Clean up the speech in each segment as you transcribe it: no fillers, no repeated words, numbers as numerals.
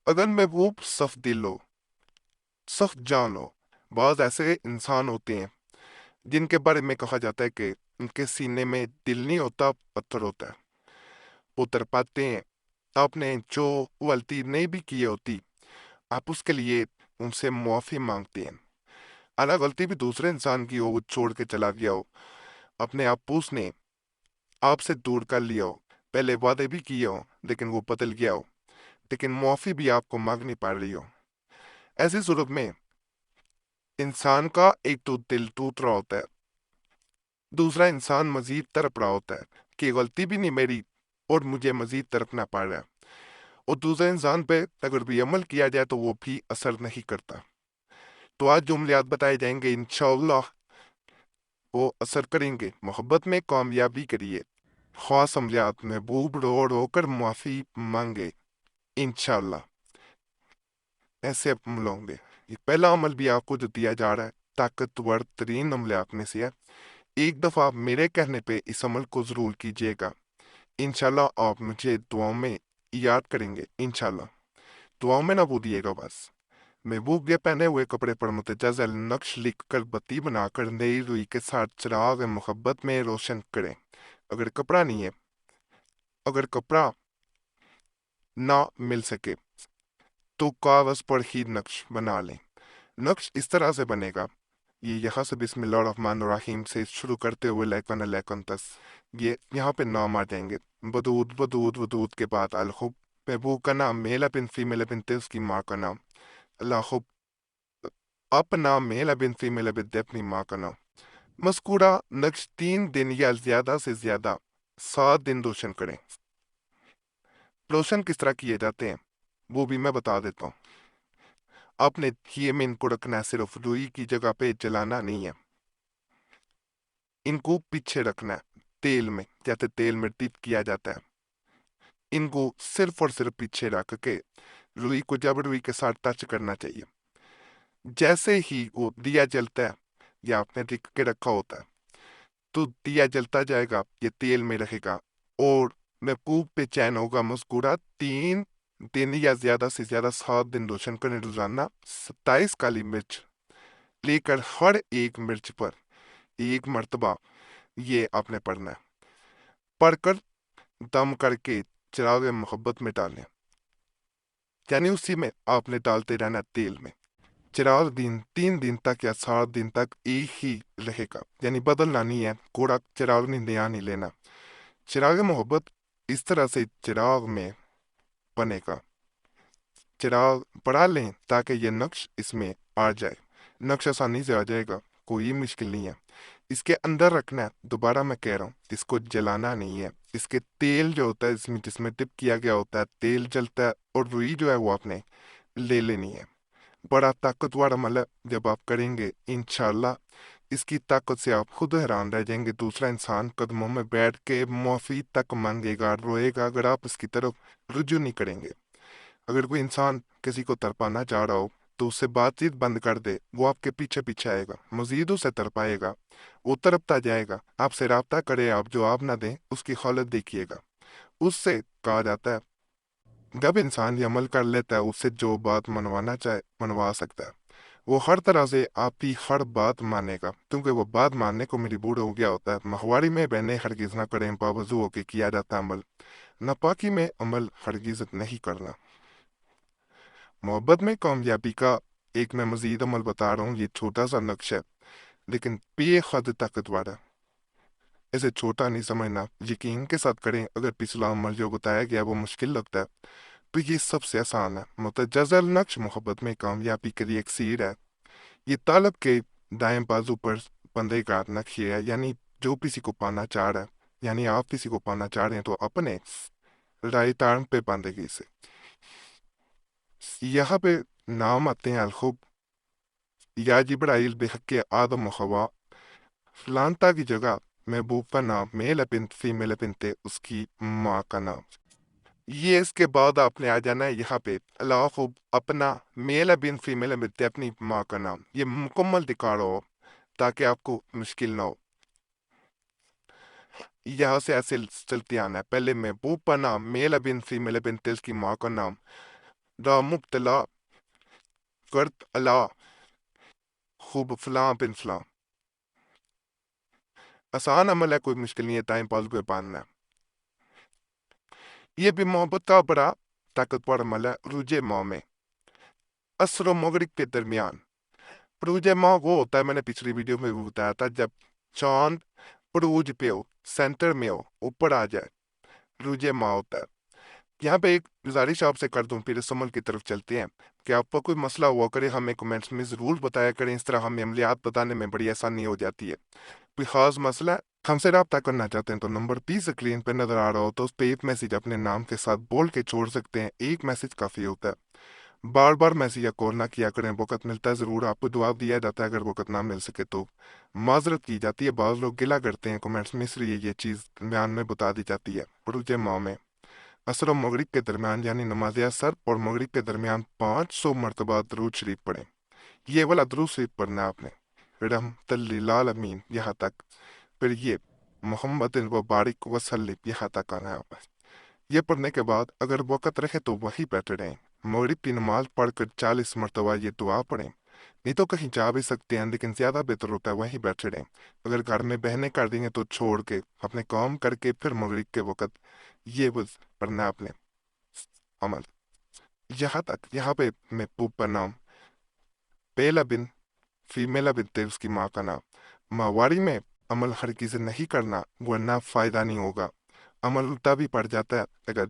अगर महबूब सफ दिल हो, सख्त जान हो। बहुत ऐसे इंसान होते हैं जिनके बारे में कहा जाता है कि उनके सीने में दिल नहीं होता, पत्थर होता है। वो तड़पाते हैं। आपने जो गलती नहीं भी की होती, आप उसके लिए उनसे मुआफी मांगते हैं। अगर गलती भी दूसरे इंसान की हो, वो छोड़ के चला गया हो, अपने आप उसने आपसे दूर कर लिया हो, पहले वादे भी किए हो लेकिन वो बदल गया हो, लेकिन मुआफी भी आपको मांगनी पड़ रही हो, ऐसी सूरत में इंसान का एक तो दिल टूट रहा होता है, दूसरा इंसान मजीद तड़प रहा होता है कि गलती भी नहीं मेरी और मुझे मजीद तड़पना पड़ रहा है। और दूसरे इंसान पे अगर भी अमल किया जाए तो वो भी असर नहीं करता। तो आज जो अमलियात बताए जाएंगे इंशाअल्लाह वो असर करेंगे। मोहब्बत में कामयाबी करिए, खास अमलियात महबूब रो रो कर माफी मांगे इंशाअल्लाह, ऐसे अमल होंगे। ये पहला अमल भी आपको जो दिया जा रहा है ताकतवर तरीन अमलियात में से है। एक दफा आप मेरे कहने पे इस अमल को जरूर कीजिएगा, इंशाल्लाह आप मुझे दुआओं में याद करेंगे। इंशाल्लाह दुआओं में ना भूलिएगा बस। महबूब के पहने हुए कपड़े पर मुतजल नक्श लिख कर बत्ती बनाकर नई रुई के साथ चिराग मोहब्बत में रोशन करें। अगर कपड़ा नहीं है, अगर कपड़ा ना मिल सके तो कागज पर ही नक्श बना लें। नक्श इस तरह से बनेगा, ये यहाँ से बिस्मिल्लाहिर्रहमानिर्रहीम से शुरू करते हुए लैकन लैकन तक ये यहाँ पे नाम आ जाएंगे। वदूद वदूद वदूद के बाद अलहुब, महबूब का नाम मेल बिन फीमेल बिन थे उसकी माँ का नाम, अल्लाहुब अपना मेल बिन फीमेल बिन थे अपनी माँ का नाम। मस्कूरा नक्श 3 दिन या ज्यादा से ज्यादा 7 दिन रोशन करें। रोशन किस तरह किए जाते हैं वो भी मैं बता देता हूँ। आपने ये में इनको रखना है, सिर्फ रुई की जगह पे जलाना नहीं है, इनको पीछे रखना है तेल में, जैसे तेल में डिप किया जाता है। इनको सिर्फ और सिर्फ पीछे रख के रुई को जब रुई के साथ टच करना चाहिए, जैसे ही वो दिया जलता है या आपने रख के रखा होता है तो दिया जलता जाएगा, ये तेल में रहेगा और महबूब पे चैन होगा। मुस्कुरा 3 दिन या ज्यादा से ज्यादा 7 दिन रोशन करें। रोजाना 27 काली मिर्च लेकर हर एक मिर्च पर एक मर्तबा ये आपने पढ़ना है। पढ़कर दम करके चिराग मोहब्बत में डालें, यानी उसी में आपने डालते रहना तेल में। चिराग 3 दिन तक या 7 दिन तक एक ही रहेगा, यानी बदलना नहीं है, कोड़ा चिराग नहीं नया नहीं लेना। चिराग मोहब्बत इस तरह से चिराग में बनेगा। चिराग पढ़ा लें ताकि ये नक्श इसमें आ जाए। नक्श आसानी से आ जाएगा, कोई मुश्किल नहीं है। इसके अंदर रखना है, दोबारा मैं कह रहा हूँ, इसको जलाना नहीं है। इसके तेल जो होता है इसमें जिसमें टिप किया गया होता है तेल जलता है और रुई जो है वो आपने ले लेनी है। बड़ा ताकतवर अमल है, जब आप करेंगे इंशाल्लाह इसकी ताकत से आप खुद हैरान रह जाएंगे। दूसरा इंसान कदमों में बैठ के मुआफी तक मांगेगा, रोएगा अगर आप इसकी तरफ रुजू नहीं करेंगे। अगर कोई इंसान किसी को तड़पाना चाह रहा हो तो उससे बातचीत बंद कर दे, वो आपके पीछे पीछे आएगा, मजीद उसे तड़पाएगा, वो तड़पता जाएगा। आपसे राब्ता करे, आप जवाब ना दें, उसकी हालत देखिएगा। उससे कहा जाता है जब इंसान ये अमल कर लेता है उससे जो बात मनवाना चाहे मनवा सकता है। वो हर तरह से आपकी हर बात मानेगा, क्योंकि वो बात मानने को मजबूर हो गया होता है। महवारी में बहने हरगिज ना करें, बावजू होके किया जाता है अमल। नापाकी में अमल हरगिज नहीं करना। मोहब्बत में कामयाबी का एक मैं मजीद अमल बता रहा हूँ, ये छोटा सा नक्शा है लेकिन बेहद ताकतवर है। इसे छोटा नहीं समझना, यकीन के साथ करें। अगर पिछला अमल जो बताया गया वो मुश्किल लगता है तो ये सबसे आसान है। मुतजल नक्श मोहब्बत में कामयाबी के लिए एक सीर है। ये तालब के दाएं बाजू पर बंदे का नक्श है, यानी जो किसी को पाना चाह रहा है, यानी आप किसी को पाना चाह रहे हैं तो अपने राइट आर्म पे बांधेगी इसे। यहाँ पे नाम आते हैं अलखुब या जिब्राइल बेहक आदम व हवा। फलानता की जगह महबूब का नाम मेल बिन फीमेल बिनते उसकी माँ का नाम। ये इसके बाद आपने आ जाना है यहाँ पे अल्लाह खूब अपना मेल बिन फीमेल बिनते अपनी माँ का नाम, ये मुकम्मल दिखा रहा हो ताकि आपको मुश्किल ना हो। यहाँ से ऐसे चलते आना है, पहले महबूब का नाम मेल बिन फीमेल बिनते उसकी माँ का नाम, دا مبتلا کرت اللہ خوب فلاں بن فلاں۔ آسان عمل ہے، کوئی مشکل نہیں ہے، ٹائم پاس کو باندھنا ہے۔ یہ بھی محبت کا بڑا طاقتور عمل ہے۔ عروج ماہ میں عصر و مغرب کے درمیان، عروج ماہ وہ ہوتا ہے، میں نے پچھلی ویڈیو میں بھی بتایا تھا، جب چاند عروج پہ ہو، سینٹر میں ہو، اوپر آ جائے، عروج ماہ ہوتا ہے۔ یہاں پہ ایک گزارش آپ سے کر دوں، پھر اس عمل کی طرف چلتے ہیں کہ آپ کو کوئی مسئلہ ہوا کرے، ہمیں کمنٹس میں ضرور بتایا کریں، اس طرح ہمیں عملیات بتانے میں بڑی آسانی ہو جاتی ہے۔ کوئی خاص مسئلہ ہے، ہم سے رابطہ کرنا چاہتے ہیں تو نمبر بھی اسکرین پہ نظر آ رہا ہو تو اس پہ ایک میسج اپنے نام کے ساتھ بول کے چھوڑ سکتے ہیں، ایک میسج کافی ہوتا ہے۔ بار بار میسج یا کال نہ کیا کریں، وقت ملتا ہے ضرور آپ کو جواب دیا جاتا ہے، اگر وقت نہ مل سکے تو معذرت کی جاتی ہے۔ بعض لوگ گلا کرتے ہیں کمنٹس میں، اس لیے یہ چیز بیان میں بتا دی جاتی ہے۔ عروج ماہ میں عصر و مغرب کے درمیان، یعنی نماز عصر اور مغرب کے درمیان 500 مرتبہ درود شریف پڑھیں۔ یہ والا درود شریف پڑھنا ہے آپ نے، رحمت للعالمین یہاں تک، پھر یہ محمد وبارک وسلم یہاں تک آنا ہے آپ۔ یہ پڑھنے کے بعد اگر وقت رہے تو وہی بیٹھے رہیں، مغرب کی نماز پڑھ کر 40 مرتبہ یہ دعا پڑھیں، نہیں تو کہیں جا بھی سکتے ہیں، لیکن زیادہ بہتر ہوتا ہے وہیں بیٹھے رہیں۔ اگر گھر میں بہنیں کر دیں گے تو چھوڑ کے اپنے کام کر کے پھر مغرب کے وقت یہ پڑھنا ہے اپنے عمل۔ یہاں تک، یہاں پہ میں پوپ کا نام، پہلا بن فیمیلا بنتے اس کی ماں کا نام، ماہواری میں عمل ہر کسی نہیں کرنا ورنہ فائدہ نہیں ہوگا۔ عمل الٹا بھی پڑ جاتا ہے اگر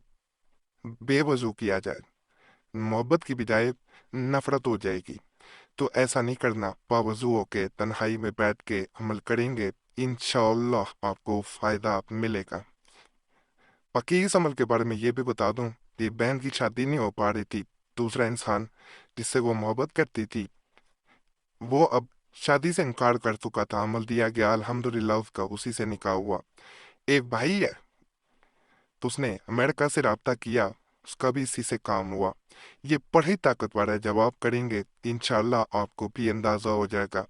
بے وضو کیا جائے، محبت کی بجائے نفرت ہو جائے گی، تو ایسا نہیں کرنا، باوضو ہو کے تنہائی میں بیٹھ کے عمل کریں گے، انشاءاللہ آپ کو فائدہ ملے گا۔ باقی اس عمل کے بارے میں یہ بھی بتا دوں کہ بہن کی شادی نہیں ہو پا رہی تھی، دوسرا انسان جس سے وہ محبت کرتی تھی وہ اب شادی سے انکار کر چکا تھا، عمل دیا گیا، الحمدللہ اس کا اسی سے نکاح ہوا۔ ایک بھائی ہے تو اس نے امریکہ سے رابطہ کیا، اس کا بھی اسی سے کام ہوا۔ یہ بڑی طاقتور ہے، جب آپ کریں گے انشاءاللہ آپ کو بھی اندازہ ہو جائے گا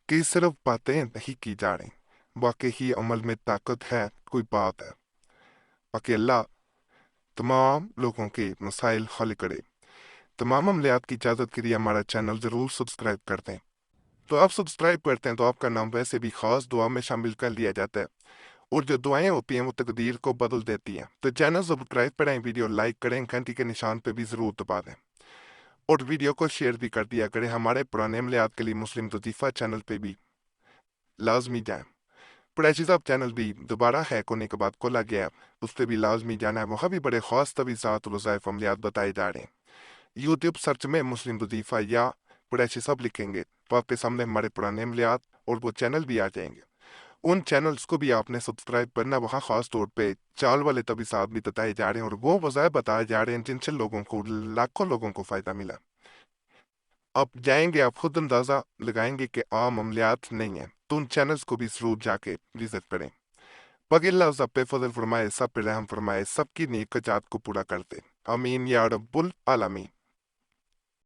کہ صرف باتیں نہیں کی جا رہی، واقعی ہی عمل میں طاقت ہے، کوئی بات ہے۔ باقی اللہ تمام لوگوں کے مسائل حل کرے۔ تمام عملیات کی اجازت کے لیے ہمارا چینل ضرور سبسکرائب کر دیں۔ تو آپ سبسکرائب کرتے ہیں تو آپ کا نام ویسے بھی خاص دعا میں شامل کر لیا جاتا ہے، اور جو دعائیں ہوتی ہیں وہ تقدیر کو بدل دیتی ہیں۔ تو چینل سبسکرائب کریں، ویڈیو لائک کریں، گھنٹی کے نشان پہ بھی ضرور دبا دیں، اور ویڈیو کو شیئر بھی کر دیا کریں۔ ہمارے پرانے عملیات کے لیے مسلم وظیفہ چینل پہ بھی لازمی جائیں۔ قریشی صاحب چینل بھی دوبارہ ہیک ہونے کے بعد کھولا گیا، اس پہ بھی لازمی جانا ہے، وہاں بھی بڑے خاص تجویزات اور وظائف عملیات بتائے جا رہے ہیں۔ یوٹیوب سرچ میں مسلم وظیفہ یا قریشی صاحب لکھیں گے تو آپ کے سامنے ہمارے پرانے عملیات اور وہ چینل بھی آ جائیں گے۔ ان چینلز کو بھی آپ نے سبسکرائب کرنا، وہاں خاص طور پہ چال والے تجویزات بھی بتائے جا رہے ہیں، اور وہ وظائف بتائے جا رہے ہیں جن سے لوگوں کو، لاکھوں لوگوں کو فائدہ ملا۔ آپ جائیں گے، آپ خود اندازہ لگائیں گے کہ عام عملیات نہیں ہیں، تو ان چینلز کو بھی ضرور جا کے وزٹ کریں۔ باقی اللہ سب پہ فضل فرمائے، سب پہ رحم فرمائے، سب کی نیک جات کو پورا کرتے، آمین یا رب العالمین۔